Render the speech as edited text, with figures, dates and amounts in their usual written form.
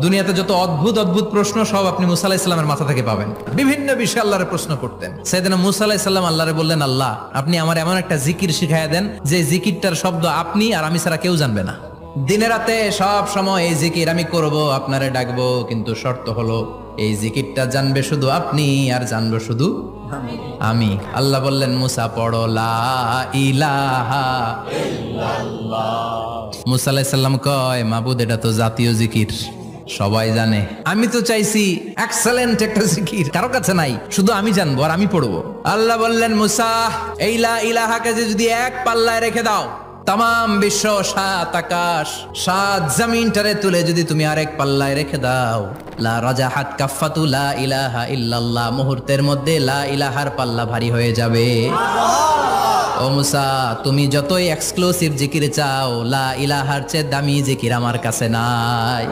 দুনিয়াতে যত অদ্ভুত অদ্ভুত প্রশ্ন সব আপনি মুসা আলাইহিস সালামের মাথা থেকে পাবেন। বিভিন্ন বিষয়ে আল্লাহরে প্রশ্ন করতেন। সাইয়েদনা মুসা আলাইহিস সালাম আল্লাহরে বললেন, আল্লাহ আপনি আমার এমন একটা জিকির শিখাইয়া দেন যে জিকিরটার শব্দ আপনি আর আমি ছাড়া কেউ জানবে না। দিনে রাতে সব সময় এই জিকির আমি করব, আপনারে ডাকবো, কিন্তু শর্ত হলো এই জিকিরটা জানবে শুধু আপনি আর জানবো শুধু আমি। আল্লাহ বললেন, মুসা পড়ো লা ইলাহা ইল্লাল্লাহ। মুসা আলাইহিস সালাম কয়, মাবুদ এটা তো জাতীয় জিকির, সবাই জানে। আমি তো চাইছি এক্সেলেন্ট একটা জিকির, কারো কাছে নাই, শুধু আমি জানবো আর আমি পড়বো। আল্লাহ বললেন, মুসা এই লা ইলাহাকে যদি এক পাল্লায় রেখে দাও, তাম বিশ্ব, 7 আকাশ 7 জমিনটারে তুলে যদি তুমি আরেক পাল্লায় রেখে দাও, লা রাজাহাত কাফাতু লা ইলাহা ইল্লাল্লাহ, মুহূর্তের মধ্যে লা ইলাহার পাল্লা ভারী হয়ে যাবে। ও মুসা, তুমি যতই এক্সক্লুসিভ জিকির চাও, লা ইলাহার চেয়ে দামি জিকির আমার কাছে নাই।